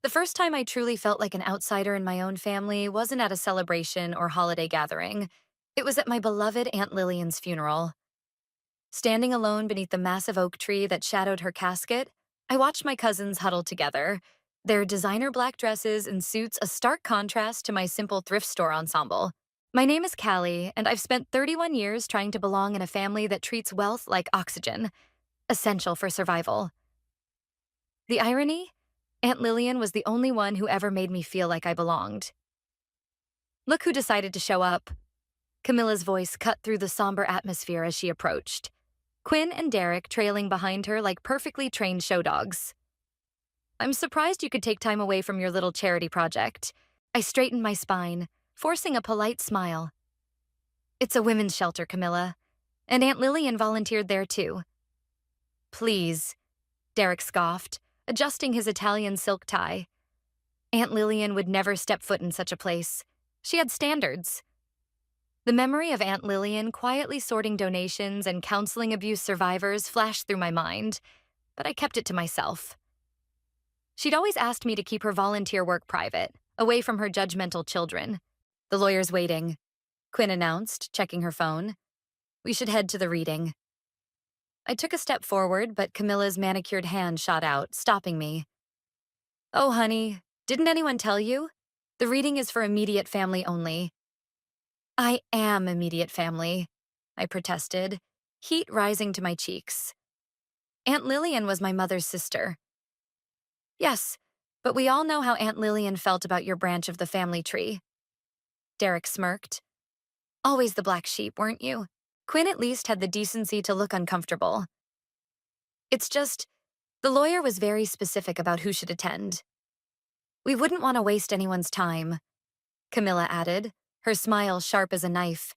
The first time I truly felt like an outsider in my own family wasn't at a celebration or holiday gathering. It was at my beloved Aunt Lillian's funeral. Standing alone beneath the massive oak tree that shadowed her casket, I watched my cousins huddle together, their designer black dresses and suits a stark contrast to my simple thrift store ensemble. My name is Callie, and I've spent 31 years trying to belong in a family that treats wealth like oxygen, essential for survival. The irony? Aunt Lillian was the only one who ever made me feel like I belonged. Look who decided to show up. Camilla's voice cut through the somber atmosphere as she approached. Quinn and Derek trailing behind her like perfectly trained show dogs. I'm surprised you could take time away from your little charity project. I straightened my spine, forcing a polite smile. It's a women's shelter, Camilla. And Aunt Lillian volunteered there too. Please, Derek scoffed, adjusting his Italian silk tie. Aunt Lillian would never step foot in such a place. She had standards. The memory of Aunt Lillian quietly sorting donations and counseling abuse survivors flashed through my mind, but I kept it to myself. She'd always asked me to keep her volunteer work private, away from her judgmental children. The lawyer's waiting, Quinn announced, checking her phone. We should head to the reading. I took a step forward, but Camilla's manicured hand shot out, stopping me. Oh, honey, didn't anyone tell you? The reading is for immediate family only. I am immediate family, I protested, heat rising to my cheeks. Aunt Lillian was my mother's sister. Yes, but we all know how Aunt Lillian felt about your branch of the family tree. Derek smirked. Always the black sheep, weren't you? Quinn at least had the decency to look uncomfortable. It's just, the lawyer was very specific about who should attend. We wouldn't want to waste anyone's time, Camilla added, her smile sharp as a knife.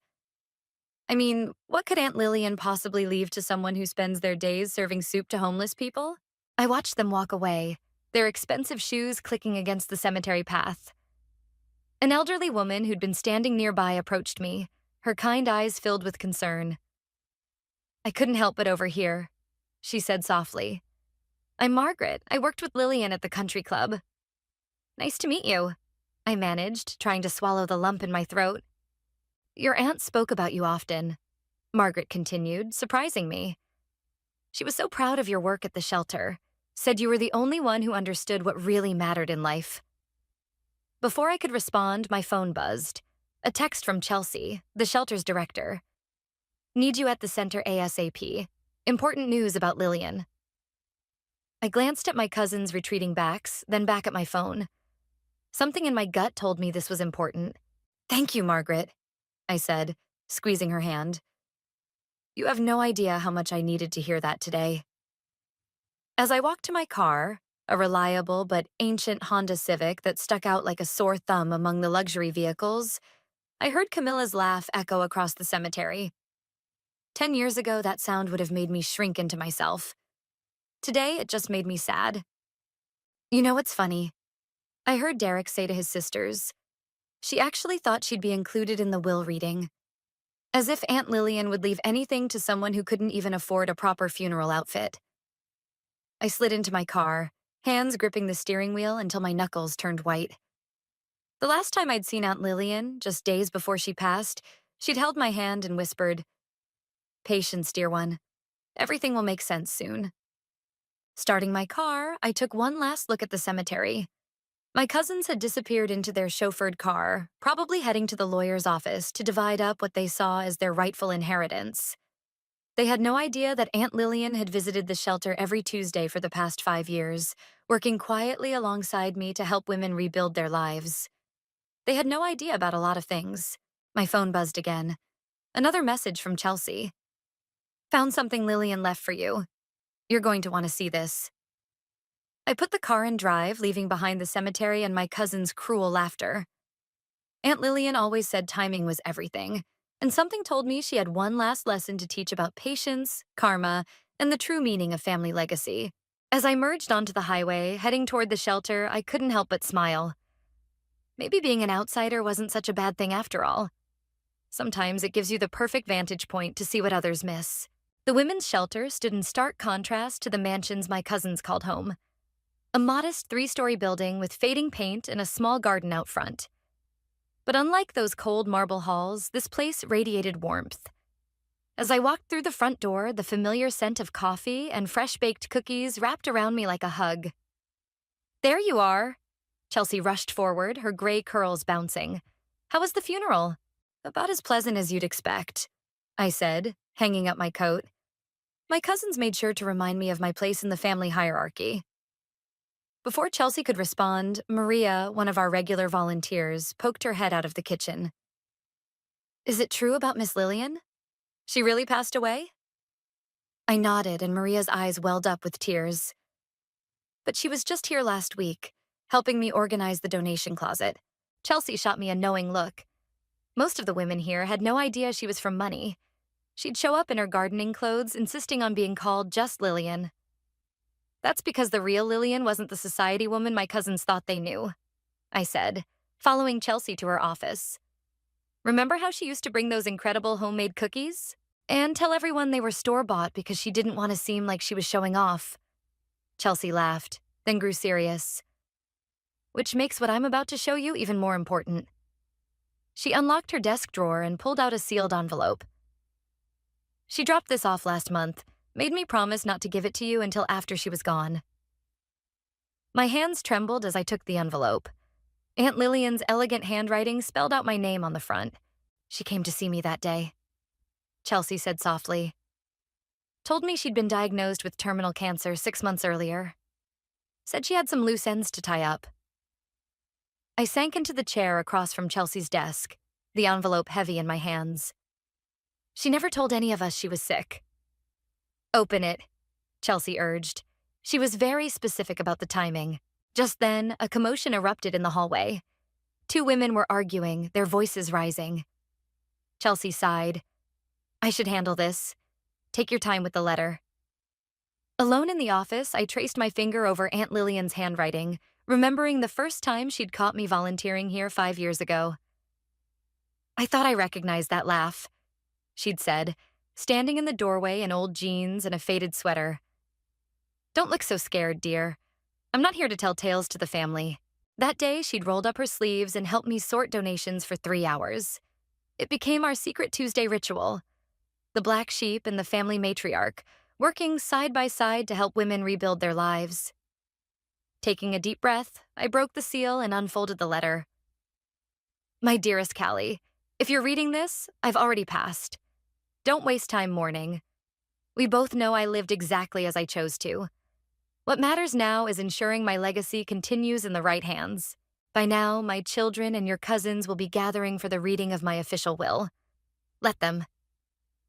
I mean, what could Aunt Lillian possibly leave to someone who spends their days serving soup to homeless people? I watched them walk away, their expensive shoes clicking against the cemetery path. An elderly woman who'd been standing nearby approached me, her kind eyes filled with concern. I couldn't help but overhear, she said softly. I'm Margaret. I worked with Lillian at the country club. Nice to meet you, I managed, trying to swallow the lump in my throat. Your aunt spoke about you often, Margaret continued, surprising me. She was so proud of your work at the shelter, said you were the only one who understood what really mattered in life. Before I could respond, my phone buzzed. A text from Chelsea, the shelter's director. Need you at the center ASAP. Important news about Lillian. I glanced at my cousin's retreating backs, then back at my phone. Something in my gut told me this was important. Thank you, Margaret, I said, squeezing her hand. You have no idea how much I needed to hear that today. As I walked to my car, a reliable but ancient Honda Civic that stuck out like a sore thumb among the luxury vehicles, I heard Camilla's laugh echo across the cemetery. 10 years ago, that sound would have made me shrink into myself. Today, it just made me sad. You know what's funny? I heard Derek say to his sisters, she actually thought she'd be included in the will reading. As if Aunt Lillian would leave anything to someone who couldn't even afford a proper funeral outfit. I slid into my car, hands gripping the steering wheel until my knuckles turned white. The last time I'd seen Aunt Lillian, just days before she passed, she'd held my hand and whispered, Patience, dear one. Everything will make sense soon. Starting my car, I took one last look at the cemetery. My cousins had disappeared into their chauffeured car, probably heading to the lawyer's office to divide up what they saw as their rightful inheritance. They had no idea that Aunt Lillian had visited the shelter every Tuesday for the past 5 years, working quietly alongside me to help women rebuild their lives. They had no idea about a lot of things. My phone buzzed again. Another message from Chelsea. Found something Lillian left for you. You're going to want to see this. I put the car in drive, leaving behind the cemetery and my cousin's cruel laughter. Aunt Lillian always said timing was everything, and something told me she had one last lesson to teach about patience, karma, and the true meaning of family legacy. As I merged onto the highway, heading toward the shelter, I couldn't help but smile. Maybe being an outsider wasn't such a bad thing after all. Sometimes it gives you the perfect vantage point to see what others miss. The women's shelter stood in stark contrast to the mansions my cousins called home. A modest three-story building with fading paint and a small garden out front. But unlike those cold marble halls, this place radiated warmth. As I walked through the front door, the familiar scent of coffee and fresh-baked cookies wrapped around me like a hug. "There you are." Chelsea rushed forward, her gray curls bouncing. "How was the funeral?" "About as pleasant as you'd expect," I said, hanging up my coat. My cousins made sure to remind me of my place in the family hierarchy. Before Chelsea could respond, Maria, one of our regular volunteers, poked her head out of the kitchen. "Is it true about Miss Lillian? She really passed away?" I nodded, and Maria's eyes welled up with tears. "But she was just here last week, helping me organize the donation closet." Chelsea shot me a knowing look. Most of the women here had no idea she was from Money. She'd show up in her gardening clothes, insisting on being called just Lillian. "That's because the real Lillian wasn't the society woman my cousins thought they knew," I said, following Chelsea to her office. "Remember how she used to bring those incredible homemade cookies? And tell everyone they were store-bought because she didn't want to seem like she was showing off." Chelsea laughed, then grew serious. "Which makes what I'm about to show you even more important." She unlocked her desk drawer and pulled out a sealed envelope. "She dropped this off last month, made me promise not to give it to you until after she was gone." My hands trembled as I took the envelope. Aunt Lillian's elegant handwriting spelled out my name on the front. "She came to see me that day," Chelsea said softly. "Told me she'd been diagnosed with terminal cancer 6 months earlier. Said she had some loose ends to tie up." I sank into the chair across from Chelsea's desk, the envelope heavy in my hands. "She never told any of us she was sick." "Open it," Chelsea urged. She was very specific about the timing. Just then, a commotion erupted in the hallway. 2 women were arguing, their voices rising. Chelsea sighed. "I should handle this. Take your time with the letter." Alone in the office, I traced my finger over Aunt Lillian's handwriting, remembering the first time she'd caught me volunteering here 5 years ago. "I thought I recognized that laugh," she'd said, standing in the doorway in old jeans and a faded sweater. "Don't look so scared, dear. I'm not here to tell tales to the family." That day, she'd rolled up her sleeves and helped me sort donations for 3 hours. It became our secret Tuesday ritual. The black sheep and the family matriarch, working side by side to help women rebuild their lives. Taking a deep breath, I broke the seal and unfolded the letter. "My dearest Callie, if you're reading this, I've already passed. Don't waste time mourning. We both know I lived exactly as I chose to. What matters now is ensuring my legacy continues in the right hands. By now, my children and your cousins will be gathering for the reading of my official will. Let them.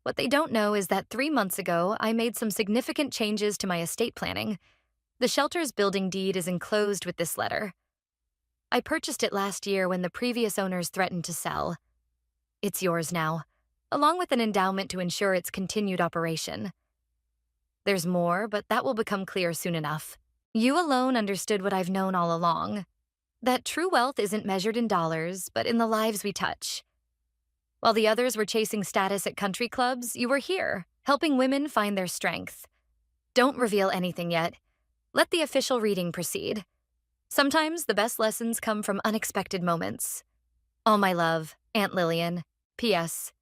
What they don't know is that 3 months ago, I made some significant changes to my estate planning. The shelter's building deed is enclosed with this letter. I purchased it last year when the previous owners threatened to sell. It's yours now, along with an endowment to ensure its continued operation. There's more, but that will become clear soon enough. You alone understood what I've known all along, that true wealth isn't measured in dollars, but in the lives we touch. While the others were chasing status at country clubs, you were here, helping women find their strength. Don't reveal anything yet. Let the official reading proceed. Sometimes the best lessons come from unexpected moments. All my love, Aunt Lillian. P.S.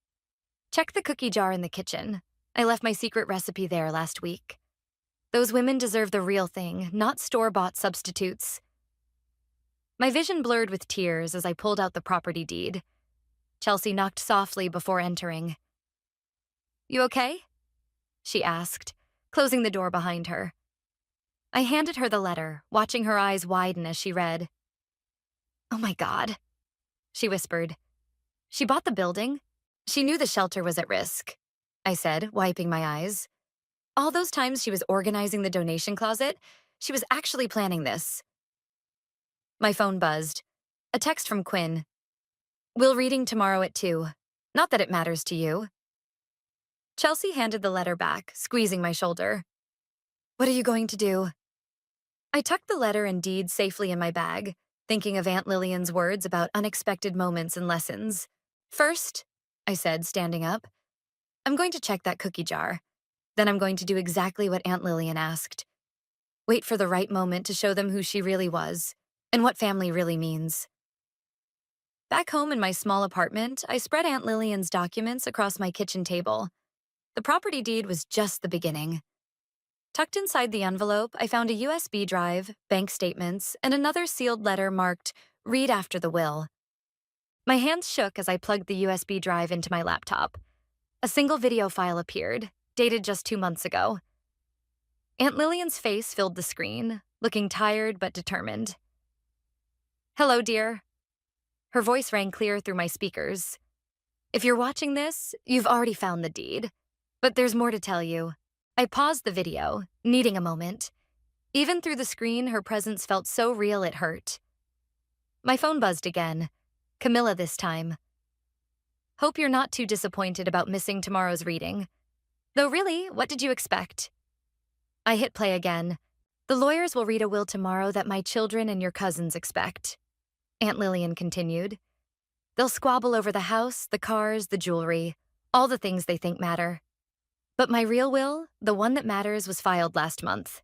Check the cookie jar in the kitchen. I left my secret recipe there last week. Those women deserve the real thing, not store-bought substitutes." My vision blurred with tears as I pulled out the property deed. Chelsea knocked softly before entering. "You okay?" she asked, closing the door behind her. I handed her the letter, watching her eyes widen as she read. "Oh my God," she whispered. "She bought the building? She knew the shelter was at risk," I said, wiping my eyes. "All those times she was organizing the donation closet, she was actually planning this." My phone buzzed. A text from Quinn. "Will reading tomorrow at 2. Not that it matters to you." Chelsea handed the letter back, squeezing my shoulder. "What are you going to do?" I tucked the letter and deed safely in my bag, thinking of Aunt Lillian's words about unexpected moments and lessons. "First," I said, standing up, "I'm going to check that cookie jar. Then I'm going to do exactly what Aunt Lillian asked." wait for the right moment to show them who she really was and what family really means. Back home in my small apartment, I spread Aunt Lillian's documents across my kitchen table. The property deed was just the beginning. Tucked inside the envelope, I found a USB drive, bank statements, and another sealed letter marked, "Read after the will." My hands shook as I plugged the USB drive into my laptop. A single video file appeared, dated just 2 months ago. Aunt Lillian's face filled the screen, looking tired but determined. "Hello, dear." Her voice rang clear through my speakers. "If you're watching this, you've already found the deed. But there's more to tell you." I paused the video, needing a moment. Even through the screen, her presence felt so real it hurt. My phone buzzed again. Camilla this time. "Hope you're not too disappointed about missing tomorrow's reading. Though really, what did you expect?" I hit play again. "The lawyers will read a will tomorrow that my children and your cousins expect," Aunt Lillian continued. "They'll squabble over the house, the cars, the jewelry, all the things they think matter. But my real will, the one that matters, was filed last month."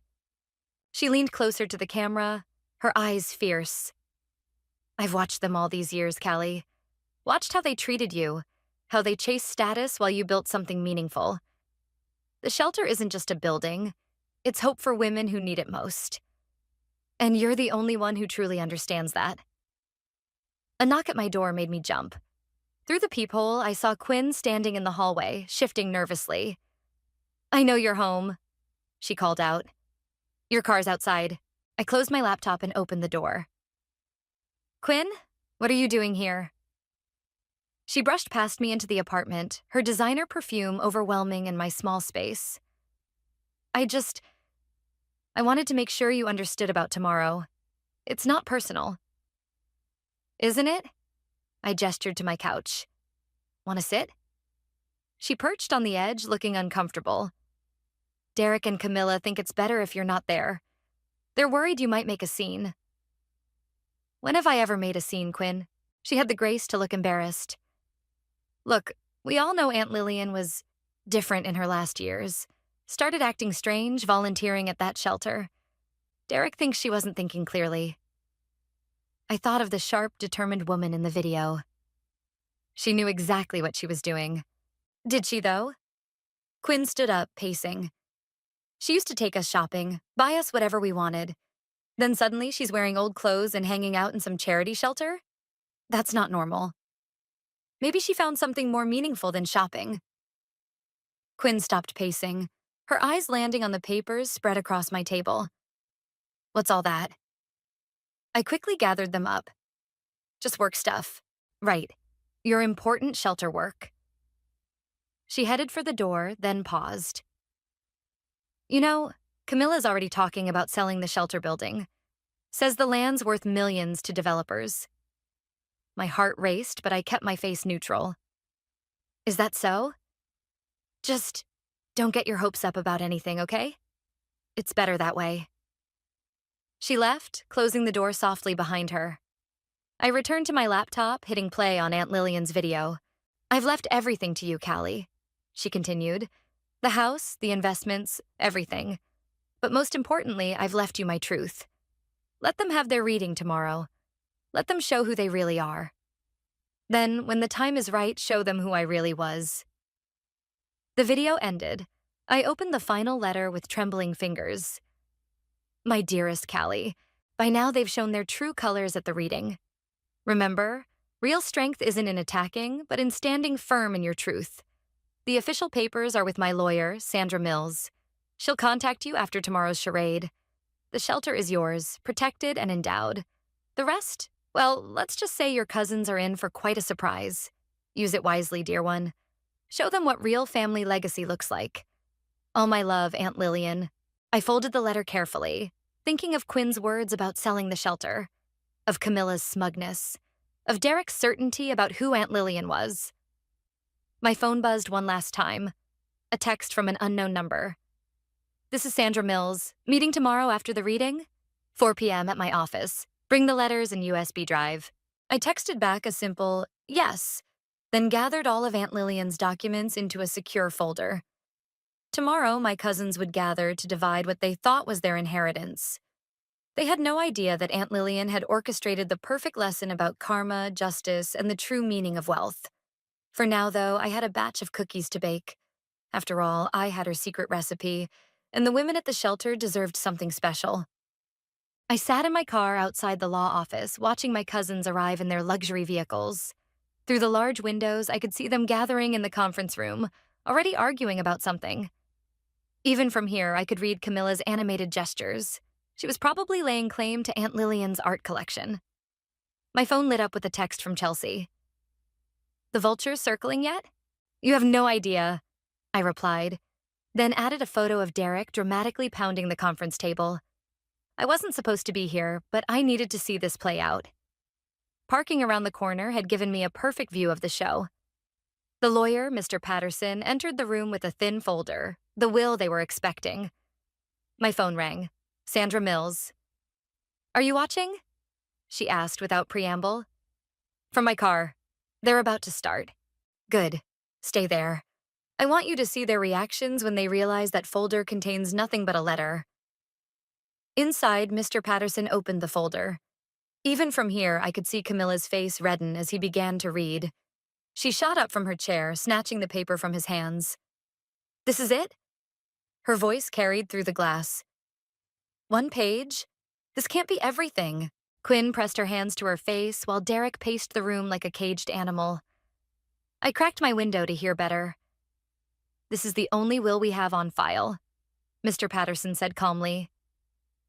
She leaned closer to the camera, her eyes fierce. "I've watched them all these years, Callie. Watched how they treated you, how they chased status while you built something meaningful. The shelter isn't just a building. It's hope for women who need it most. And you're the only one who truly understands that." A knock at my door made me jump. Through the peephole, I saw Quinn standing in the hallway, shifting nervously. "I know you're home," she called out. "Your car's outside." I closed my laptop and opened the door. "Quinn, what are you doing here?" She brushed past me into the apartment, her designer perfume overwhelming in my small space. I wanted to make sure you understood about tomorrow. It's not personal." "Isn't it?" I gestured to my couch. "Want to sit?" She perched on the edge, looking uncomfortable. "Derek and Camilla think it's better if you're not there. They're worried you might make a scene." "When have I ever made a scene, Quinn?" She had the grace to look embarrassed. "Look, we all know Aunt Lillian was different in her last years. Started acting strange, volunteering at that shelter. Derek thinks she wasn't thinking clearly." I thought of the sharp, determined woman in the video. She knew exactly what she was doing. Did she, though? Quinn stood up, pacing. "She used to take us shopping, buy us whatever we wanted. Then suddenly she's wearing old clothes and hanging out in some charity shelter? That's not normal. Maybe she found something more meaningful than shopping." Quinn stopped pacing, her eyes landing on the papers spread across my table. "What's all that?" I quickly gathered them up. "Just work stuff. Right. Your important shelter work." She headed for the door, then paused. "You know, Camilla's already talking about selling the shelter building. Says the land's worth millions to developers." My heart raced, but I kept my face neutral. "Is that so?" "Just don't get your hopes up about anything, okay? It's better that way." She left, closing the door softly behind her. I returned to my laptop, hitting play on Aunt Lillian's video. "I've left everything to you, Callie," she continued. "The house, the investments, everything. But most importantly, I've left you my truth. Let them have their reading tomorrow. Let them show who they really are. Then, when the time is right, show them who I really was." The video ended. I opened the final letter with trembling fingers. "My dearest Callie, by now they've shown their true colors at the reading. Remember, real strength isn't in attacking, but in standing firm in your truth. The official papers are with my lawyer, Sandra Mills. She'll contact you after tomorrow's charade. The shelter is yours, protected and endowed. The rest, well, let's just say your cousins are in for quite a surprise. Use it wisely, dear one. Show them what real family legacy looks like. All my love, Aunt Lillian." I folded the letter carefully, thinking of Quinn's words about selling the shelter, of Camilla's smugness, of Derek's certainty about who Aunt Lillian was. My phone buzzed one last time. A text from an unknown number. "This is Sandra Mills. Meeting tomorrow after the reading? 4 p.m. at my office. Bring the letters and USB drive." I texted back a simple, "Yes," then gathered all of Aunt Lillian's documents into a secure folder. Tomorrow, my cousins would gather to divide what they thought was their inheritance. They had no idea that Aunt Lillian had orchestrated the perfect lesson about karma, justice, and the true meaning of wealth. For now, though, I had a batch of cookies to bake. After all, I had her secret recipe, and the women at the shelter deserved something special. I sat in my car outside the law office, watching my cousins arrive in their luxury vehicles. Through the large windows, I could see them gathering in the conference room, already arguing about something. Even from here, I could read Camilla's animated gestures. She was probably laying claim to Aunt Lillian's art collection. My phone lit up with a text from Chelsea. "The vultures circling yet?" "You have no idea," I replied, then added a photo of Derek dramatically pounding the conference table. I wasn't supposed to be here, but I needed to see this play out. Parking around the corner had given me a perfect view of the show. The lawyer, Mr. Patterson, entered the room with a thin folder, the will they were expecting. My phone rang. Sandra Mills. "Are you watching?" she asked without preamble. "From my car. They're about to start." "Good. Stay there. I want you to see their reactions when they realize that folder contains nothing but a letter." Inside, Mr. Patterson opened the folder. Even from here, I could see Camilla's face redden as he began to read. She shot up from her chair, snatching the paper from his hands. "This is it?" Her voice carried through the glass. "One page? This can't be everything." Quinn pressed her hands to her face while Derek paced the room like a caged animal. I cracked my window to hear better. "This is the only will we have on file," Mr. Patterson said calmly.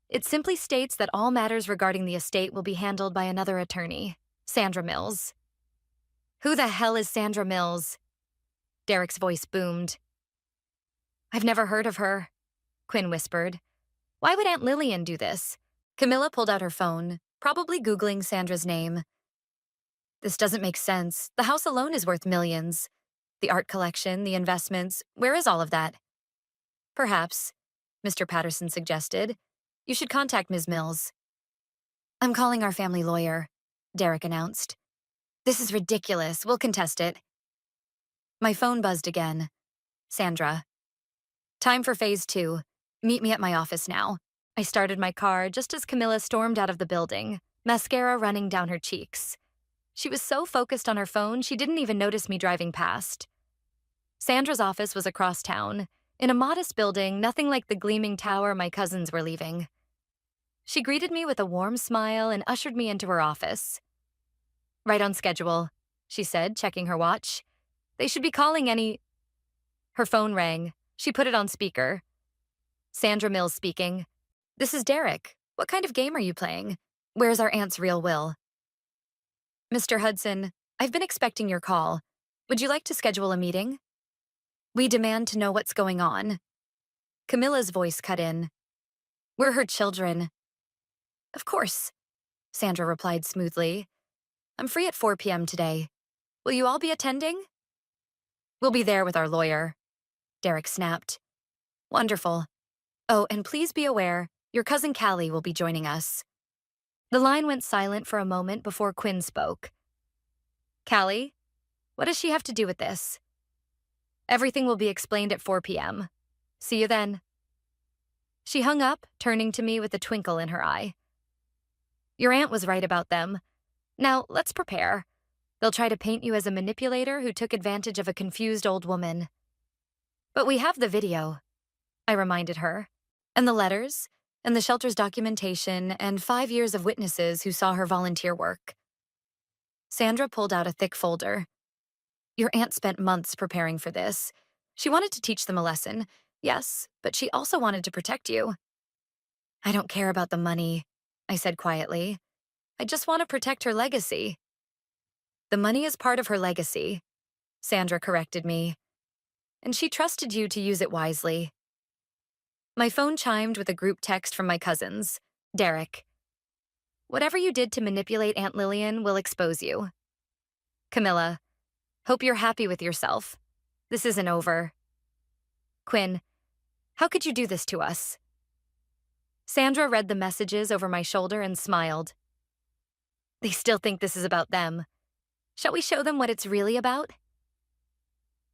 "It simply states that all matters regarding the estate will be handled by another attorney, Sandra Mills." "Who the hell is Sandra Mills?" Derek's voice boomed. "I've never heard of her," Quinn whispered. "Why would Aunt Lillian do this?" Camilla pulled out her phone, probably Googling Sandra's name. "This doesn't make sense. The house alone is worth millions. The art collection, the investments, where is all of that?" "Perhaps," Mr. Patterson suggested, "you should contact Ms. Mills." "I'm calling our family lawyer," Derek announced. "This is ridiculous. We'll contest it." My phone buzzed again. Sandra. "Time for phase 2. Meet me at my office now." I started my car just as Camilla stormed out of the building, mascara running down her cheeks. She was so focused on her phone, she didn't even notice me driving past. Sandra's office was across town, in a modest building, nothing like the gleaming tower my cousins were leaving. She greeted me with a warm smile and ushered me into her office. "Right on schedule," she said, checking her watch. "They should be calling any—" Her phone rang. She put it on speaker. "Sandra Mills speaking. This is Derek. What kind of game are you playing? Where's our aunt's real will?" "Mr. Hudson, I've been expecting your call. Would you like to schedule a meeting? We demand to know what's going on." Camilla's voice cut in. "We're her children." "Of course," Sandra replied smoothly. "I'm free at 4 p.m. today. Will you all be attending?" "We'll be there with our lawyer," Derek snapped. "Wonderful. Oh, and please be aware, your cousin Callie will be joining us." The line went silent for a moment before Quinn spoke. "Callie, what does she have to do with this?" "Everything will be explained at 4 p.m. See you then." She hung up, turning to me with a twinkle in her eye. "Your aunt was right about them. Now, let's prepare. They'll try to paint you as a manipulator who took advantage of a confused old woman." "But we have the video," I reminded her, "and the letters, and the shelter's documentation, and 5 years of witnesses who saw her volunteer work." Sandra pulled out a thick folder. "Your aunt spent months preparing for this. She wanted to teach them a lesson, yes, but she also wanted to protect you." "I don't care about the money," I said quietly. "I just want to protect her legacy." "The money is part of her legacy," Sandra corrected me. "And she trusted you to use it wisely." My phone chimed with a group text from my cousins. Derek. "Whatever you did to manipulate Aunt Lillian will expose you." Camilla. "Hope you're happy with yourself. This isn't over." Quinn. "How could you do this to us?" Sandra read the messages over my shoulder and smiled. "They still think this is about them. Shall we show them what it's really about?"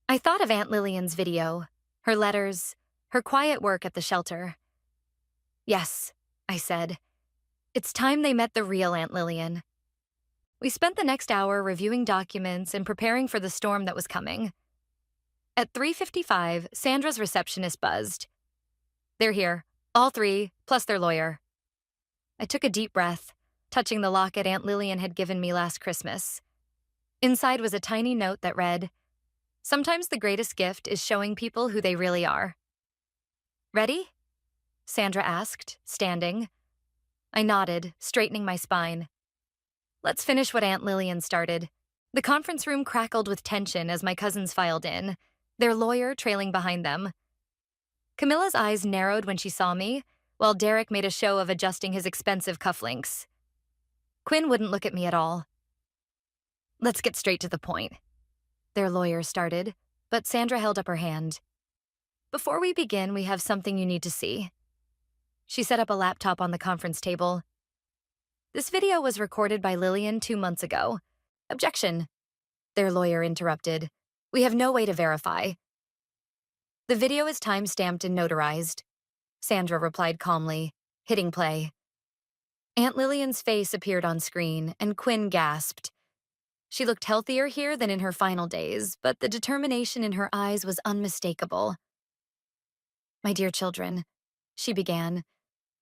I thought of Aunt Lillian's video, her letters, her quiet work at the shelter. Yes, I said. It's time they met the real Aunt Lillian. We spent the next hour reviewing documents and preparing for the storm that was coming. At 3:55, Sandra's receptionist buzzed. They're here, all three, plus their lawyer. I took a deep breath, touching the locket Aunt Lillian had given me last Christmas. Inside was a tiny note that read, "Sometimes the greatest gift is showing people who they really are." Ready? Sandra asked, standing. I nodded, straightening my spine. Let's finish what Aunt Lillian started. The conference room crackled with tension as my cousins filed in, their lawyer trailing behind them. Camilla's eyes narrowed when she saw me, while Derek made a show of adjusting his expensive cufflinks. Quinn wouldn't look at me at all. Let's get straight to the point. Their lawyer started, but Sandra held up her hand. Before we begin, we have something you need to see. She set up a laptop on the conference table. This video was recorded by Lillian 2 months ago. Objection. Their lawyer interrupted. We have no way to verify. The video is time-stamped and notarized. Sandra replied calmly, hitting play. Aunt Lillian's face appeared on screen, and Quinn gasped. She looked healthier here than in her final days, but the determination in her eyes was unmistakable. My dear children, she began.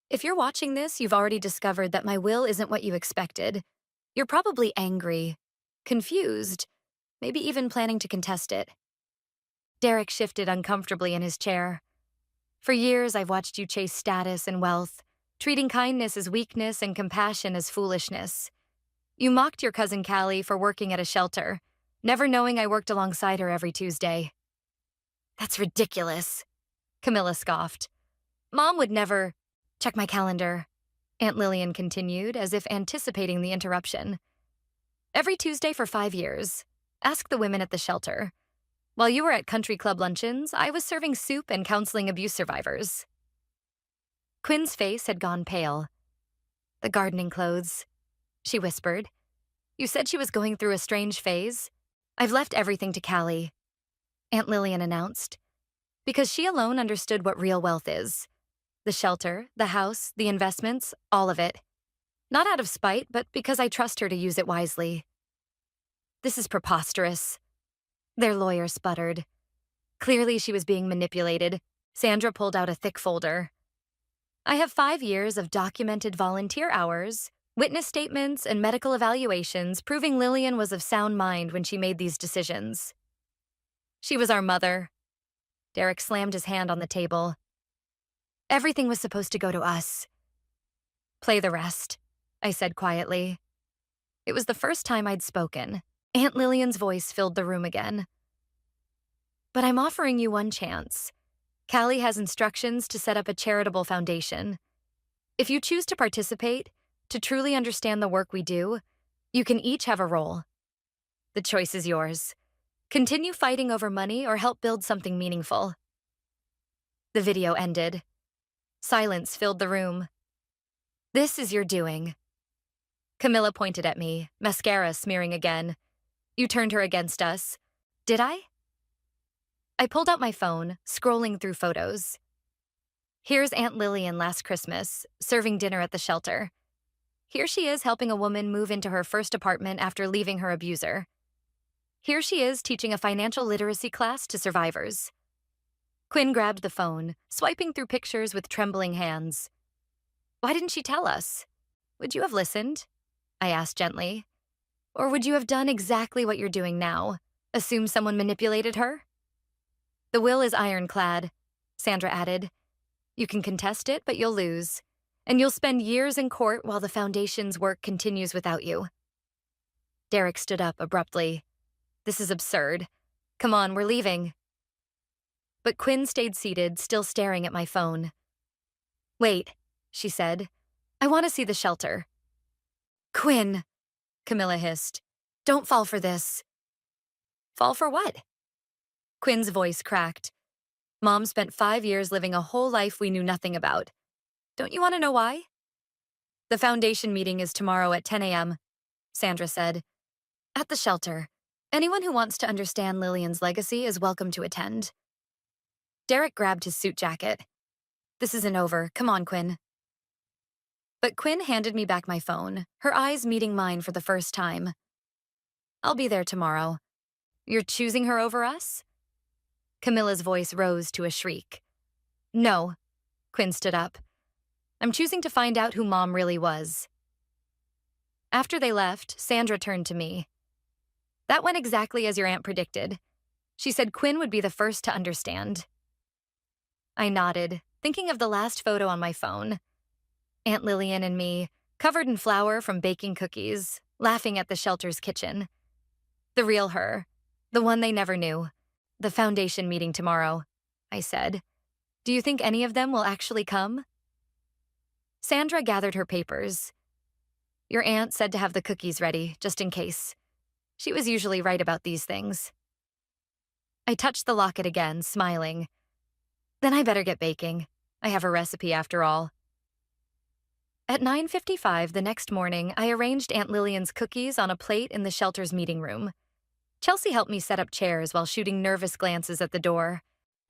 If you're watching this, you've already discovered that my will isn't what you expected. You're probably angry, confused, maybe even planning to contest it. Derek shifted uncomfortably in his chair. For years, I've watched you chase status and wealth, treating kindness as weakness and compassion as foolishness. You mocked your cousin Callie for working at a shelter, never knowing I worked alongside her every Tuesday. That's ridiculous, Camilla scoffed. Mom would never— Check my calendar, Aunt Lillian continued, as if anticipating the interruption. Every Tuesday for 5 years. Ask the women at the shelter. While you were at country club luncheons, I was serving soup and counseling abuse survivors. Quinn's face had gone pale. The gardening clothes, she whispered. You said she was going through a strange phase. I've left everything to Callie, Aunt Lillian announced, because she alone understood what real wealth is. The shelter, the house, the investments, all of it. Not out of spite, but because I trust her to use it wisely. This is preposterous, their lawyer sputtered. Clearly she was being manipulated. Sandra pulled out a thick folder. I have 5 years of documented volunteer hours, witness statements, and medical evaluations proving Lillian was of sound mind when she made these decisions. She was our mother. Derek slammed his hand on the table. Everything was supposed to go to us. Play the rest, I said quietly. It was the first time I'd spoken. Aunt Lillian's voice filled the room again. But I'm offering you one chance. Callie has instructions to set up a charitable foundation. If you choose to participate, to truly understand the work we do, you can each have a role. The choice is yours. Continue fighting over money or help build something meaningful. The video ended. Silence filled the room. This is your doing. Camilla pointed at me, mascara smearing again. You turned her against us. Did I? I pulled out my phone, scrolling through photos. Here's Aunt Lillian last Christmas, serving dinner at the shelter. Here she is helping a woman move into her first apartment after leaving her abuser. Here she is teaching a financial literacy class to survivors. Quinn grabbed the phone, swiping through pictures with trembling hands. Why didn't she tell us? Would you have listened? I asked gently. Or would you have done exactly what you're doing now? Assume someone manipulated her? The will is ironclad, Sandra added. You can contest it, but you'll lose. And you'll spend years in court while the foundation's work continues without you. Derek stood up abruptly. This is absurd. Come on, we're leaving. But Quinn stayed seated, still staring at my phone. Wait, she said. I want to see the shelter. Quinn, Camilla hissed. Don't fall for this. Fall for what? Quinn's voice cracked. Mom spent 5 years living a whole life we knew nothing about. Don't you want to know why? The foundation meeting is tomorrow at 10 a.m., Sandra said. At the shelter. Anyone who wants to understand Lillian's legacy is welcome to attend. Derek grabbed his suit jacket. This isn't over. Come on, Quinn. But Quinn handed me back my phone, her eyes meeting mine for the first time. I'll be there tomorrow. You're choosing her over us? Camilla's voice rose to a shriek. No. Quinn stood up. I'm choosing to find out who Mom really was. After they left, Sandra turned to me. That went exactly as your aunt predicted. She said Quinn would be the first to understand. I nodded, thinking of the last photo on my phone. Aunt Lillian and me, covered in flour from baking cookies, laughing at the shelter's kitchen. The real her, the one they never knew. The foundation meeting tomorrow, I said. Do you think any of them will actually come? Sandra gathered her papers. Your aunt said to have the cookies ready, just in case. She was usually right about these things. I touched the locket again, smiling. Then I better get baking. I have a recipe after all. At 9:55 the next morning, I arranged Aunt Lillian's cookies on a plate in the shelter's meeting room. Chelsea helped me set up chairs while shooting nervous glances at the door.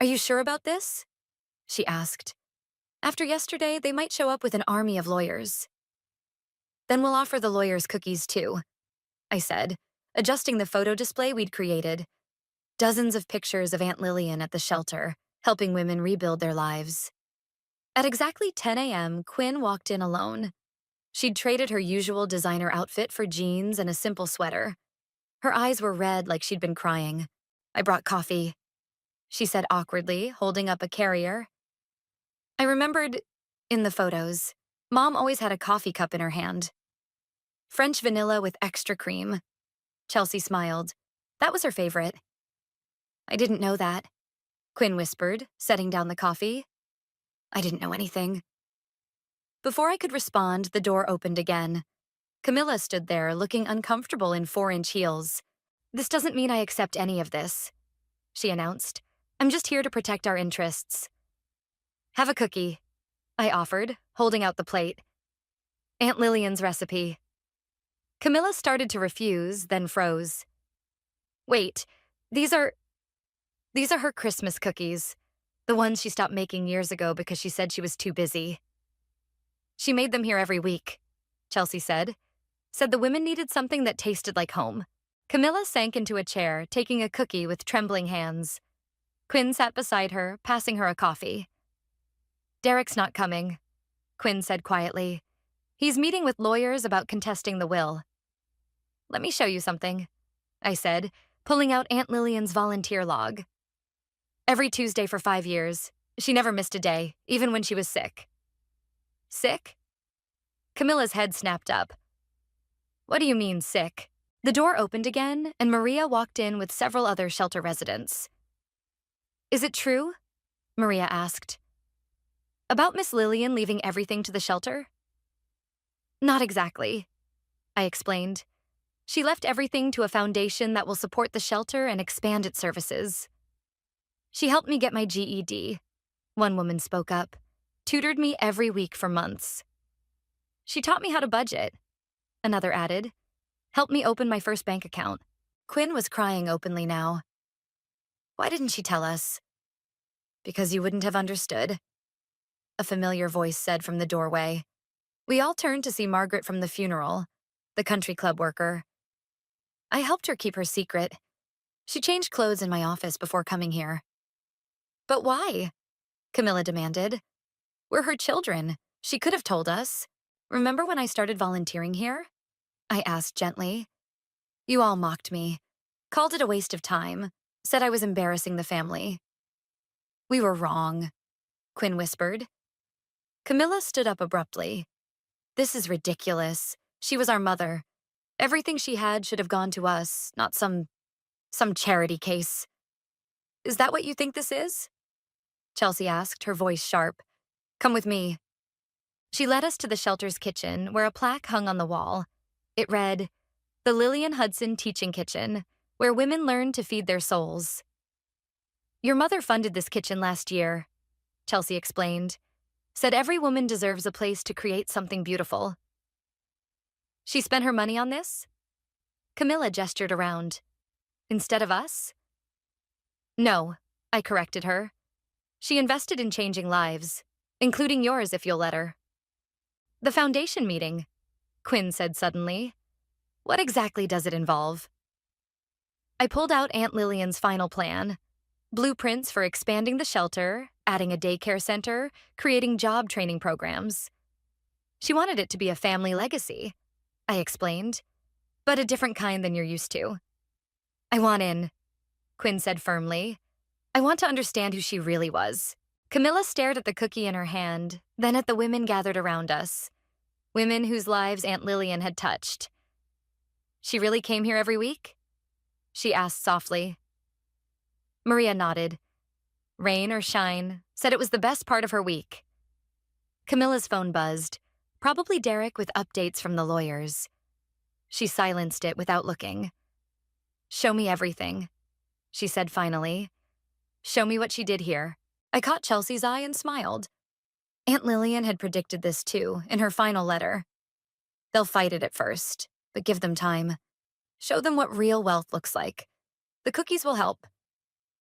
Are you sure about this? She asked. After yesterday, they might show up with an army of lawyers. Then we'll offer the lawyers cookies too, I said, adjusting the photo display we'd created. Dozens of pictures of Aunt Lillian at the shelter, helping women rebuild their lives. At exactly 10 a.m., Quinn walked in alone. She'd traded her usual designer outfit for jeans and a simple sweater. Her eyes were red like she'd been crying. I brought coffee, she said awkwardly, holding up a carrier. I remembered, in the photos, Mom always had a coffee cup in her hand. French vanilla with extra cream. Chelsea smiled. That was her favorite. I didn't know that, Quinn whispered, setting down the coffee. I didn't know anything. Before I could respond, the door opened again. Camilla stood there, looking uncomfortable in 4-inch heels. This doesn't mean I accept any of this, she announced. I'm just here to protect our interests. Have a cookie, I offered, holding out the plate. Aunt Lillian's recipe. Camilla started to refuse, then froze. Wait, these are her Christmas cookies. The ones she stopped making years ago because she said she was too busy. She made them here every week, Chelsea said. Said the women needed something that tasted like home. Camilla sank into a chair, taking a cookie with trembling hands. Quinn sat beside her, passing her a coffee. Derek's not coming, Quinn said quietly. He's meeting with lawyers about contesting the will. Let me show you something, I said, pulling out Aunt Lillian's volunteer log. Every Tuesday for 5 years. She never missed a day, even when she was sick. Sick? Camilla's head snapped up. What do you mean, sick? The door opened again, and Maria walked in with several other shelter residents. Is it true? Maria asked. About Miss Lillian leaving everything to the shelter? Not exactly, I explained. She left everything to a foundation that will support the shelter and expand its services. She helped me get my GED, one woman spoke up, tutored me every week for months. She taught me how to budget, another added, helped me open my first bank account. Quinn was crying openly now. Why didn't she tell us? Because you wouldn't have understood, a familiar voice said from the doorway. We all turned to see Margaret from the funeral, the country club worker. I helped her keep her secret. She changed clothes in my office before coming here. But why? Camilla demanded. We're her children. She could have told us. Remember when I started volunteering here? I asked gently. You all mocked me, called it a waste of time, said I was embarrassing the family. We were wrong, Quinn whispered. Camilla stood up abruptly. This is ridiculous. She was our mother. Everything she had should have gone to us, not some charity case. Is that what you think this is? Chelsea asked, her voice sharp. Come with me. She led us to the shelter's kitchen, where a plaque hung on the wall. It read, The Lillian Hudson Teaching Kitchen, where women learn to feed their souls. Your mother funded this kitchen last year, Chelsea explained. Said every woman deserves a place to create something beautiful. She spent her money on this? Camilla gestured around. Instead of us? No, I corrected her. She invested in changing lives, including yours if you'll let her. The foundation meeting, Quinn said suddenly. What exactly does it involve? I pulled out Aunt Lillian's final plan. Blueprints for expanding the shelter, adding a daycare center, creating job training programs. She wanted it to be a family legacy, I explained, but a different kind than you're used to. I want in, Quinn said firmly. I want to understand who she really was. Camilla stared at the cookie in her hand, then at the women gathered around us. Women whose lives Aunt Lillian had touched. She really came here every week? She asked softly. Maria nodded. Rain or shine, said it was the best part of her week. Camilla's phone buzzed, probably Derek with updates from the lawyers. She silenced it without looking. Show me everything, she said finally. Show me what she did here. I caught Chelsea's eye and smiled. Aunt Lillian had predicted this too, in her final letter. They'll fight it at first, but give them time. Show them what real wealth looks like. The cookies will help.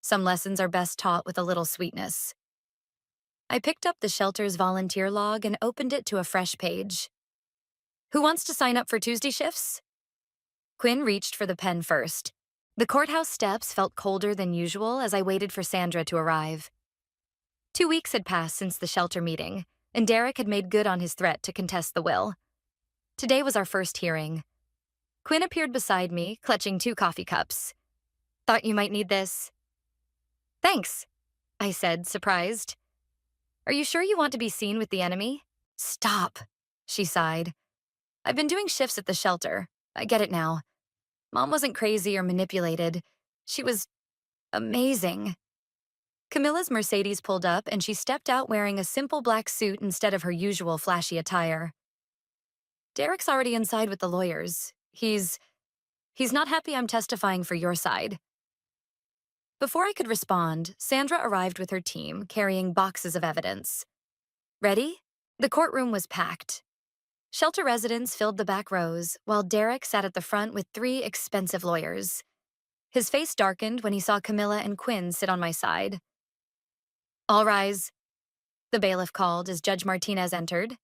Some lessons are best taught with a little sweetness. I picked up the shelter's volunteer log and opened it to a fresh page. Who wants to sign up for Tuesday shifts? Quinn reached for the pen first. The courthouse steps felt colder than usual as I waited for Sandra to arrive. 2 weeks had passed since the shelter meeting, and Derek had made good on his threat to contest the will. Today was our first hearing. Quinn appeared beside me, clutching 2 coffee cups. Thought you might need this. Thanks, I said, surprised. Are you sure you want to be seen with the enemy? Stop, she sighed. I've been doing shifts at the shelter. I get it now. Mom wasn't crazy or manipulated. She was amazing. Camilla's Mercedes pulled up and she stepped out wearing a simple black suit instead of her usual flashy attire. Derek's already inside with the lawyers. He's not happy I'm testifying for your side. Before I could respond, Sandra arrived with her team, carrying boxes of evidence. Ready? The courtroom was packed. Shelter residents filled the back rows, while Derek sat at the front with 3 expensive lawyers. His face darkened when he saw Camilla and Quinn sit on my side. All rise, the bailiff called as Judge Martinez entered.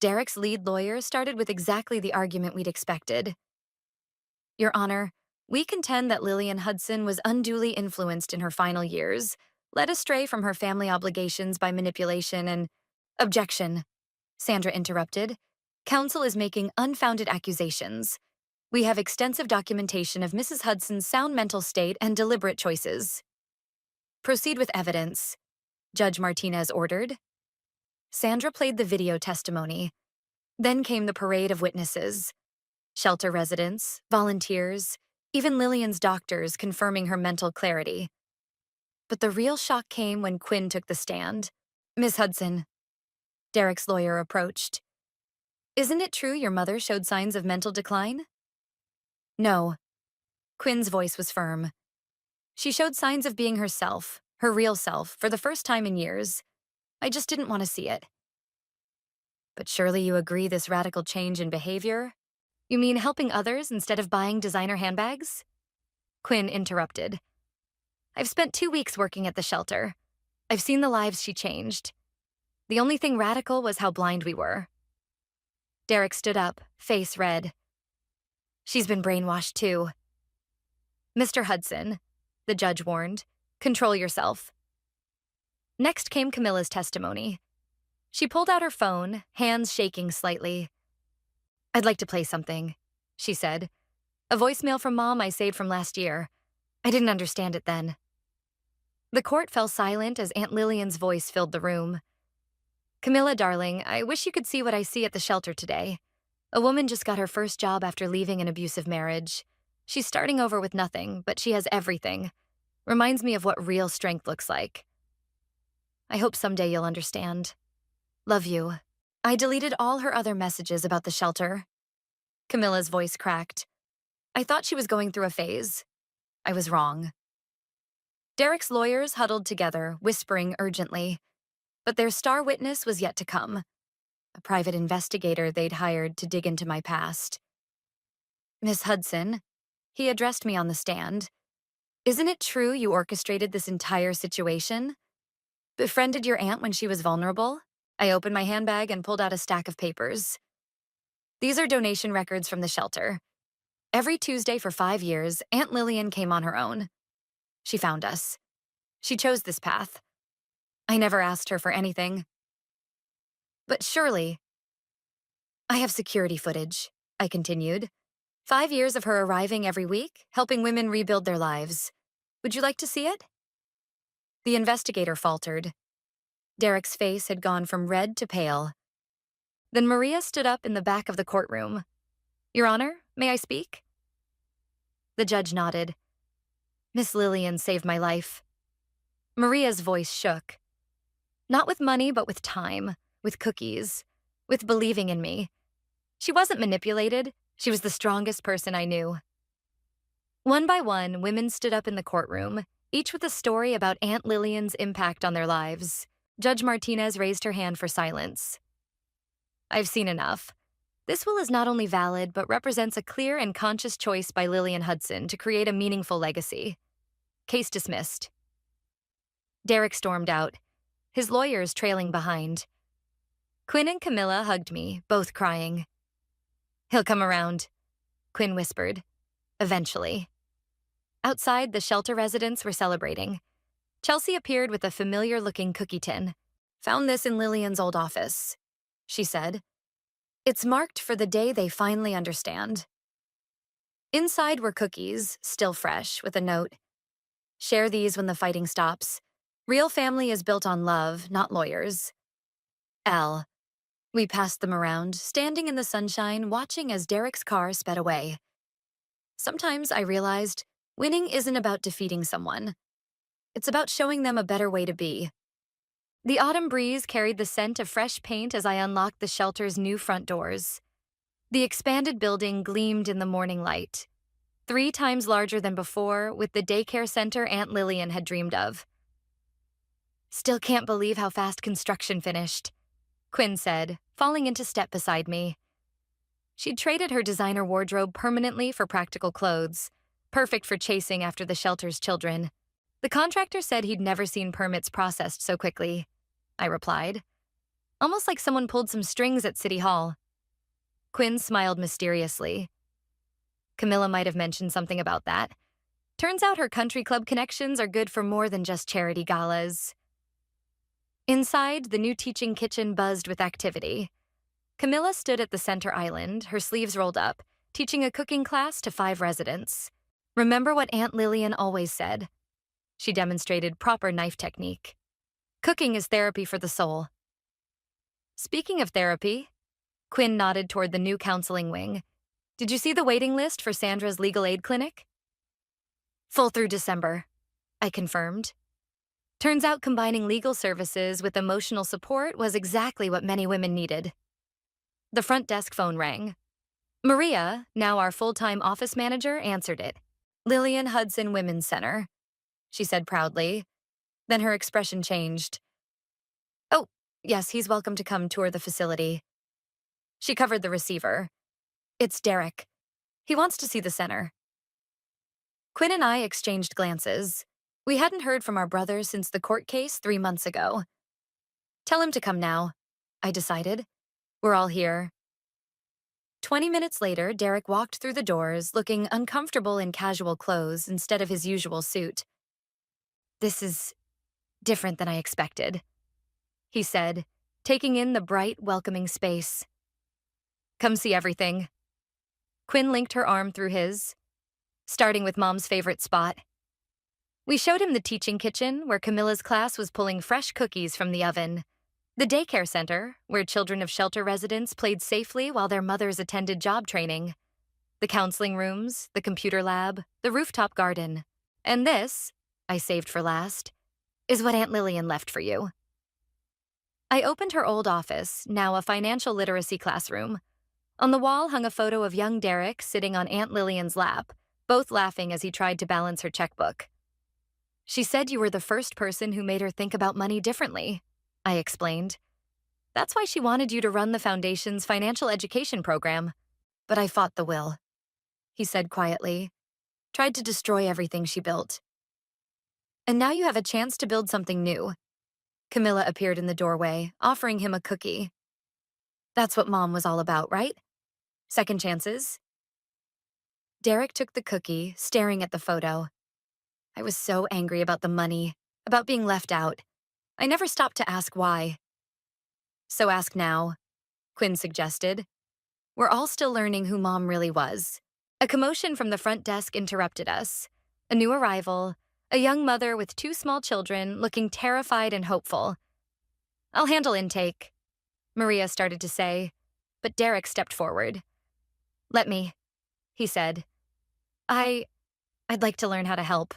Derek's lead lawyer started with exactly the argument we'd expected. Your Honor, we contend that Lillian Hudson was unduly influenced in her final years, led astray from her family obligations by manipulation and— Objection, Sandra interrupted. Counsel is making unfounded accusations. We have extensive documentation of Mrs. Hudson's sound mental state and deliberate choices. Proceed with evidence, Judge Martinez ordered. Sandra played the video testimony. Then came the parade of witnesses. Shelter residents, volunteers, even Lillian's doctors confirming her mental clarity. But the real shock came when Quinn took the stand. Miss Hudson, Derek's lawyer approached. Isn't it true your mother showed signs of mental decline? No. Quinn's voice was firm. She showed signs of being herself, her real self, for the first time in years. I just didn't want to see it. But surely you agree this radical change in behavior? You mean helping others instead of buying designer handbags? Quinn interrupted. I've spent 2 weeks working at the shelter. I've seen the lives she changed. The only thing radical was how blind we were. Derek stood up, face red. She's been brainwashed too. Mr. Hudson, the judge warned, control yourself. Next came Camilla's testimony. She pulled out her phone, hands shaking slightly. I'd like to play something, she said. A voicemail from Mom I saved from last year. I didn't understand it then. The court fell silent as Aunt Lillian's voice filled the room. Camilla, darling, I wish you could see what I see at the shelter today. A woman just got her first job after leaving an abusive marriage. She's starting over with nothing, but she has everything. Reminds me of what real strength looks like. I hope someday you'll understand. Love you. I deleted all her other messages about the shelter. Camilla's voice cracked. I thought she was going through a phase. I was wrong. Derek's lawyers huddled together, whispering urgently. But their star witness was yet to come. A private investigator they'd hired to dig into my past. Miss Hudson, he addressed me on the stand. Isn't it true you orchestrated this entire situation? Befriended your aunt when she was vulnerable? I opened my handbag and pulled out a stack of papers. These are donation records from the shelter. Every Tuesday for 5 years, Aunt Lillian came on her own. She found us. She chose this path. I never asked her for anything. But surely, I have security footage, I continued. 5 years of her arriving every week, helping women rebuild their lives. Would you like to see it? The investigator faltered. Derek's face had gone from red to pale. Then Maria stood up in the back of the courtroom. Your Honor, may I speak? The judge nodded. Miss Lillian saved my life. Maria's voice shook. Not with money, but with time, with cookies, with believing in me. She wasn't manipulated. She was the strongest person I knew. One by one, women stood up in the courtroom, each with a story about Aunt Lillian's impact on their lives. Judge Martinez raised her hand for silence. I've seen enough. This will is not only valid, but represents a clear and conscious choice by Lillian Hudson to create a meaningful legacy. Case dismissed. Derek stormed out, his lawyers trailing behind. Quinn and Camilla hugged me, both crying. He'll come around, Quinn whispered. Eventually. Outside, the shelter residents were celebrating. Chelsea appeared with a familiar-looking cookie tin. Found this in Lillian's old office, she said. It's marked for the day they finally understand. Inside were cookies, still fresh, with a note. Share these when the fighting stops. Real family is built on love, not lawyers. L. We passed them around, standing in the sunshine, watching as Derek's car sped away. Sometimes I realized winning isn't about defeating someone. It's about showing them a better way to be. The autumn breeze carried the scent of fresh paint as I unlocked the shelter's new front doors. The expanded building gleamed in the morning light, 3 times larger than before, with the daycare center Aunt Lillian had dreamed of. Still can't believe how fast construction finished, Quinn said, falling into step beside me. She'd traded her designer wardrobe permanently for practical clothes, perfect for chasing after the shelter's children. The contractor said he'd never seen permits processed so quickly, I replied. Almost like someone pulled some strings at City Hall. Quinn smiled mysteriously. Camilla might have mentioned something about that. Turns out her country club connections are good for more than just charity galas. Inside, the new teaching kitchen buzzed with activity. Camilla stood at the center island, her sleeves rolled up, teaching a cooking class to 5 residents. Remember what Aunt Lillian always said. She demonstrated proper knife technique. Cooking is therapy for the soul. Speaking of therapy, Quinn nodded toward the new counseling wing. Did you see the waiting list for Sandra's legal aid clinic? Full through December, I confirmed. Turns out combining legal services with emotional support was exactly what many women needed. The front desk phone rang. Maria, now our full-time office manager, answered it. Lillian Hudson Women's Center, she said proudly. Then her expression changed. Oh, yes, he's welcome to come tour the facility. She covered the receiver. It's Derek. He wants to see the center. Quinn and I exchanged glances. We hadn't heard from our brother since the court case 3 months ago. Tell him to come now, I decided. We're all here. 20 minutes later, Derek walked through the doors, looking uncomfortable in casual clothes instead of his usual suit. This is different than I expected, he said, taking in the bright, welcoming space. Come see everything. Quinn linked her arm through his, starting with Mom's favorite spot. We showed him the teaching kitchen, where Camilla's class was pulling fresh cookies from the oven. The daycare center, where children of shelter residents played safely while their mothers attended job training. The counseling rooms, the computer lab, the rooftop garden. And this, I saved for last, is what Aunt Lillian left for you. I opened her old office, now a financial literacy classroom. On the wall hung a photo of young Derek sitting on Aunt Lillian's lap, both laughing as he tried to balance her checkbook. She said you were the first person who made her think about money differently, I explained. That's why she wanted you to run the Foundation's financial education program. But I fought the will, he said quietly. Tried to destroy everything she built. And now you have a chance to build something new. Camilla appeared in the doorway, offering him a cookie. That's what Mom was all about, right? Second chances? Derek took the cookie, staring at the photo. I was so angry about the money, about being left out. I never stopped to ask why. So ask now, Quinn suggested. We're all still learning who Mom really was. A commotion from the front desk interrupted us. A new arrival, a young mother with two small children looking terrified and hopeful. I'll handle intake, Maria started to say, but Derek stepped forward. Let me, he said. I'd like to learn how to help.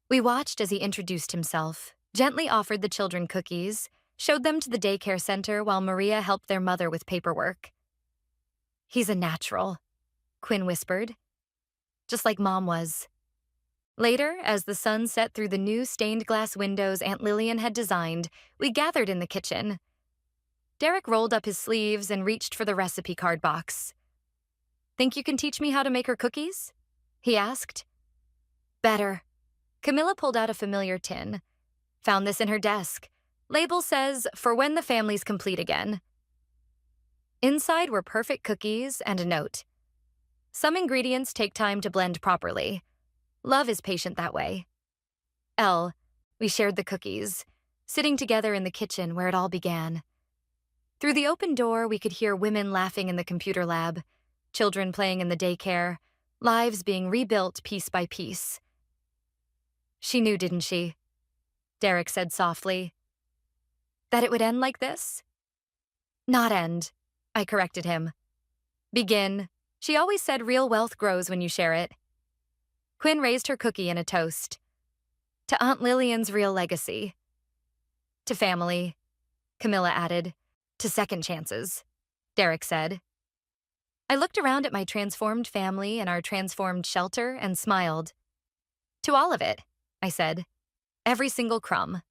We watched as he introduced himself, gently offered the children cookies, showed them to the daycare center while Maria helped their mother with paperwork. He's a natural, Quinn whispered, just like Mom was. Later, as the sun set through the new stained glass windows Aunt Lillian had designed, we gathered in the kitchen. Derek rolled up his sleeves and reached for the recipe card box. Think you can teach me how to make her cookies? He asked. Better. Camilla pulled out a familiar tin. Found this in her desk. Label says, for when the family's complete again. Inside were perfect cookies and a note. Some ingredients take time to blend properly. Love is patient that way. L. We shared the cookies, sitting together in the kitchen where it all began. Through the open door, we could hear women laughing in the computer lab, children playing in the daycare, lives being rebuilt piece by piece. She knew, didn't she? Derek said softly. That it would end like this? Not end, I corrected him. Begin. She always said real wealth grows when you share it. Quinn raised her cookie in a toast. To Aunt Lillian's real legacy. To family, Camilla added. To second chances, Derek said. I looked around at my transformed family and our transformed shelter and smiled. To all of it, I said. Every single crumb.